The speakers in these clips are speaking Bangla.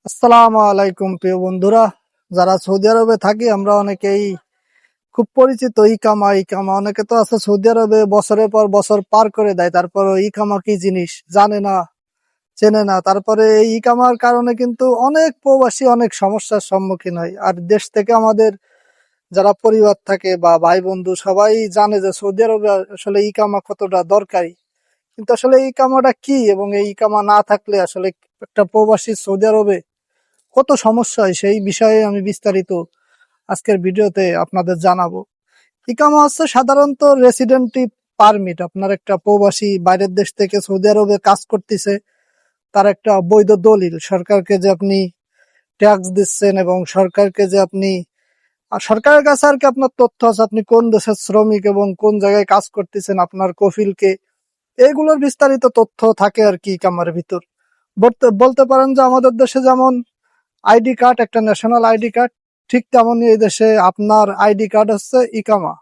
আসসালামু আলাইকুম প্রিয় বন্ধুরা। যারা সৌদি আরবে থাকি আমরা অনেকেই খুব পরিচিত ইকামা। ইকামা অনেকে তো আছে সৌদি আরবে বছরের পর বছর পার করে দেয়, তারপর ইকামা কি জিনিস জানে না, চেনে না। তারপরে এই ইকামার কারণে কিন্তু অনেক প্রবাসী অনেক সমস্যার সম্মুখীন হয়। আর দেশ থেকে আমাদের যারা পরিবার থাকে বা ভাই বন্ধু সবাই জানে যে সৌদি আরবে আসলে ইকামা কতটা দরকারি। কিন্তু আসলে এই ইকামাটা কি এবং এই ইকামা না থাকলে আসলে একটা প্রবাসী সৌদি আরবে কত সমস্যা হয় সেই বিষয়ে আমি বিস্তারিত আজকের ভিডিওতে আপনাদের জানাবো। ইকামা হচ্ছে সাধারণত রেসিডেন্টি পারমিট। আপনার একটা প্রবাসী বাইরের দেশ থেকে সৌদি আরবে কাজ করতেছে, তার একটা বৈধ দলিল। সরকারকে যে আপনি ট্যাক্স দিচ্ছেন এবং সরকারকে যে আপনি আর সরকারের কাছে আর কি আপনার তথ্য আছে আপনি কোন দেশের শ্রমিক এবং কোন জায়গায় কাজ করতেছেন, আপনার কফিলকে, এইগুলোর বিস্তারিত তথ্য থাকে আর কি ইকামার ভিতর। বলতে বলতে পারেন যে আমাদের দেশে যেমন আইডি কার্ড একটা ন্যাশনাল আইডি কার্ড, ঠিক তেমনই এই দেশে আপনার আইডি কার্ড হচ্ছে ইকামা।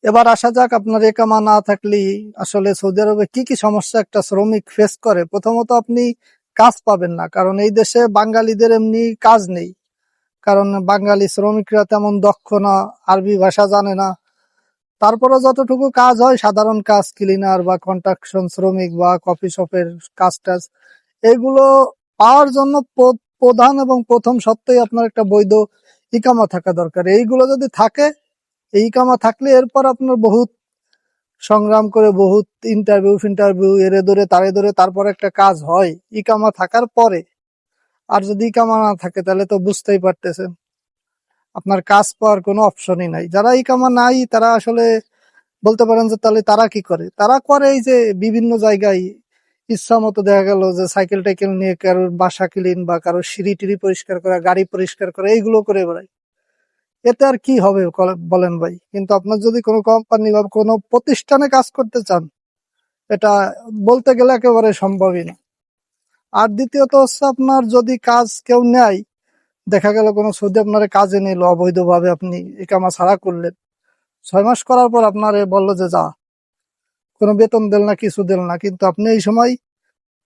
এবার আসা যাক, আপনার ইকামা না থাকলে আসলে সৌদি আরবে কি কি সমস্যা একটা শ্রমিক ফেস করে। প্রথমত আপনি কাজ পাবেন না, কারণ এই দেশে বাঙালিদের এমনি কাজ নেই। কারণ বাঙালি শ্রমিকরা তেমন দক্ষ না, আরবি ভাষা জানে না। তারপরে যতটুকু কাজ হয় সাধারণ কাজ, ক্লিনার বা কন্ট্রাকশন শ্রমিক বা কফি শপের কাজ টাজ, এগুলো পাওয়ার জন্য প্রধান এবং প্রথম সত্ত্বেই আপনার একটা বৈধ ইকামা থাকা দরকার। এইগুলো যদি থাকে, এই ইকামা থাকলে এরপর আপনার বহুত সংগ্রাম করে বহুত ইন্টারভিউ এরে ধরে তারে ধরে তারপর একটা কাজ হয় ইকামা থাকার পরে। আর যদি ইকামা না থাকে তাহলে তো বুঝতেই পারতেছেন আপনার কাজ পাওয়ার কোনো অপশনই নাই। যারা ইকামা নাই তারা আসলে বলতে পারেন যে তাহলে তারা কি করে, তারা করে এই যে বিভিন্ন জায়গায় ইচ্ছা মতো দেখা গেল যে সাইকেল টাইকেল নিয়ে কারোর বাসা ক্লিন বা কারোর সিঁড়ি টিড়ি পরিষ্কার করা, গাড়ি পরিষ্কার করা, এইগুলো করে বেড়ায়। এতে আর কি হবে বলেন ভাই? কিন্তু আপনার যদি কোনো কোম্পানি বা কোনো প্রতিষ্ঠানে কাজ করতে চান, এটা বলতে গেলে একেবারে সম্ভবই না। আর দ্বিতীয়ত হচ্ছে আপনার যদি কাজ কেউ নেয়, দেখা গেল কোনো সৌদি আপনার কাজে নিল অবৈধভাবে, আপনি ইকামা ছাড়া করলেন, 6 মাস করার পর আপনারে বললো যে যা, কোনো বেতন দিল না, কিছু দিল না, কিন্তু আপনি এই সময়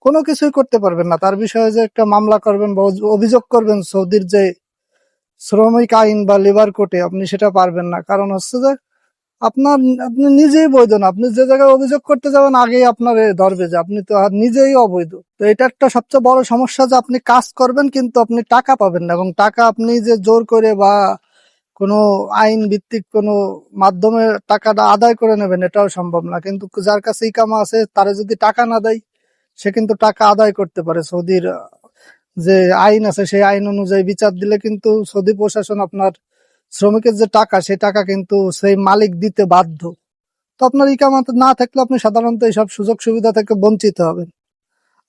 কোনো কিছুই করতে পারবেন না। তার বিষয়ে যে একটা মামলা করবেন বা অভিযোগ করবেন সৌদির যে শ্রমিক আইন বা লেবার কোর্টে, আপনি সেটা পারবেন না। কারণ হচ্ছে যে আপনার আপনি নিজেই বৈধ না। আপনি যে জায়গায় অভিযোগ করতে যাবেন আগেই আপনার ধরবে যে আপনি তো আর নিজেই অবৈধ। তো এটা একটা সবচেয়ে বড় সমস্যা যে আপনি কাজ করবেন কিন্তু আপনি টাকা পাবেন না, এবং টাকা আপনি যে জোর করে বা কোনো আইন ভিত্তিক কোনো মাধ্যমে টাকাটা আদায় করে নেবেন এটাও সম্ভব না। কিন্তু যার কাছে ইকামা আছে তারা যদি টাকা না দেয়, সে কিন্তু টাকা আদায় করতে পারে। সৌদির যে আইন আছে সেই আইন অনুযায়ী বিচার দিলে কিন্তু সৌদি প্রশাসন আপনার শ্রমিকের যে টাকা সেই টাকা কিন্তু সেই মালিক দিতে বাধ্য। তো আপনার ইকামা না থাকলে আপনি সাধারণত এইসব সুযোগ সুবিধা থেকে বঞ্চিত হবেন।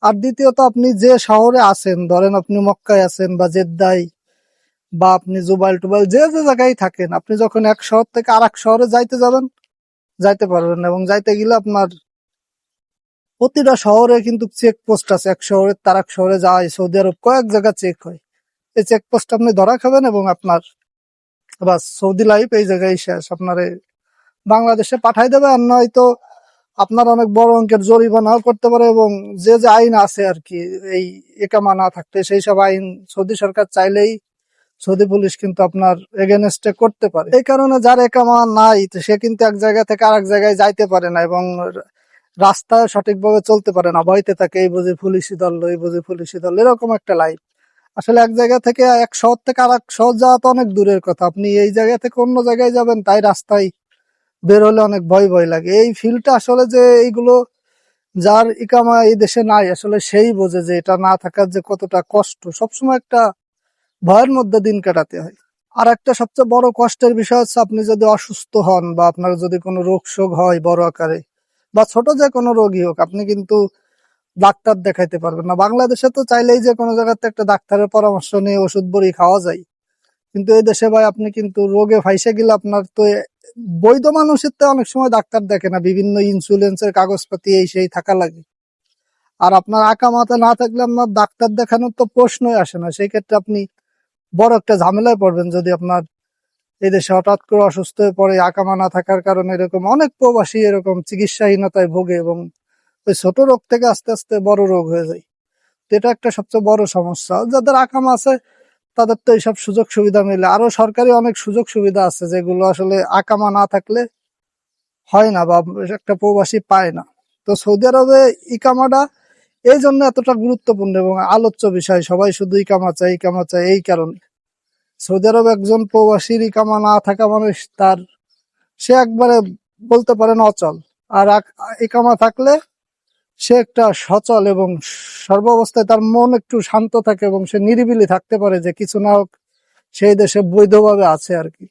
আর দ্বিতীয়ত আপনি যে শহরে আছেন, ধরেন আপনি মক্কায় আছেন বা জেদ্দায় বা আপনি জুবাইল টুবাইল যে যে জায়গায় থাকেন, আপনি যখন এক শহর থেকে আর এক শহরে যাইতে যাবেন, যাইতে পারবেন না। এবং যাইতে গেলে আপনার প্রতিটা শহরে কিন্তু চেক পোস্ট আছে। এক শহরে তার এক শহরে যায় সৌদি আরব কয়েক জায়গা চেক হয়। এই চেক পোস্ট আপনি ধরা খাবেন এবং আপনার বাস সৌদি লাইফ এই জায়গায় শেষ। আপনারে বাংলাদেশে পাঠাই দেবে, আর নয়তো আপনার অনেক বড় অঙ্কের জরিমানাও করতে পারে। এবং যে যে আইন আছে আর কি এই একামা না থাকতে, সেই সব আইন সৌদি সরকার চাইলেই সৌদি পুলিশ কিন্তু আপনার এগেনস্টে করতে পারে। এই কারণে যার একামা নাই সে কিন্তু এক জায়গা থেকে আরেক জায়গায় যাইতে পারে না এবং রাস্তায় সঠিকভাবে চলতে পারে না, ভয়তে থাকে এই বুঝি পুলিশি ধরলো, এই বুঝি পুলিশি ধরলো, এরকম একটা লাইফ। আসলে এক জায়গা থেকে এক শহর থেকে আর এক শহর যাওয়া তো অনেক দূরের কথা, আপনি এই জায়গা থেকে অন্য জায়গায় যাবেন তাই রাস্তায় বের হলে অনেক ভয় ভয় লাগে। এই ফিলটা আসলে যে এইগুলো যার ইকামা এই দেশে নাই আসলে সেই বোঝে যে এটা না থাকার যে কতটা কষ্ট। সবসময় একটা ভয়ের মধ্যে দিন কাটাতে হয়। আর একটা সবচেয়ে বড় কষ্টের বিষয় হচ্ছে আপনি যদি অসুস্থ হন বা আপনার যদি কোনো রোগ শোক হয় বড় আকারে বা ছোট যে কোনো রোগই হোক, আপনি কিন্তু ডাক্তার দেখাইতে পারবেন না। বাংলাদেশে তো চাইলেই যে কোনো জায়গাতে একটা ডাক্তারের পরামর্শ নিয়ে ওষুধ বড়ি খাওয়া যায়, কিন্তু এই দেশে ভাই আপনি কিন্তু রোগে ফাইসে গেলে আপনার তো বৈধ মানুষের তো অনেক সময় ডাক্তার দেখে না, বিভিন্ন ইন্স্যুরেন্সের কাগজপাতি এই সেই থাকা লাগে। আর আপনার আকামাতে না থাকলে আপনার ডাক্তার দেখানোর তো প্রশ্নই আসে না। সেই ক্ষেত্রে আপনি বড় একটা ঝামেলায় পড়বেন যদি আপনার এই দেশে হঠাৎ করে অসুস্থ হয়ে পড়ে। আকামা না থাকার কারণে এরকম অনেক প্রবাসী এরকম চিকিৎসাহীনতায় ভোগে এবং ওই ছোট রোগ থেকে আস্তে আস্তে বড় রোগ হয়ে যায়। তো এটা একটা সবচেয়ে বড় সমস্যা। যাদের আকাম আছে তাদের তো এইসব সুযোগ সুবিধা মিলে। আরো সরকারি অনেক সুযোগ সুবিধা আছে যেগুলো আসলে আকামা না থাকলে হয় না বা একটা প্রবাসী পায় না। তো সৌদি আরবে ইকামাটা এই জন্য এতটা গুরুত্বপূর্ণ এবং আলোচ্য বিষয়। সবাই শুধু ইকামা চায় ইকামা চায় এই কারণে। সৌদি আরবে একজন প্রবাসীর ইকামা না থাকা মানুষ সে একবারে বলতে পারেন অচল। আর ইকামা থাকলে সে একটা সচল এবং সর্বাবস্থায় তার মন একটু শান্ত থাকে এবং সে নিরিবিলি থাকতে পারে যে কিছু না হোক সেই দেশে বৈধভাবে আছে আর কি।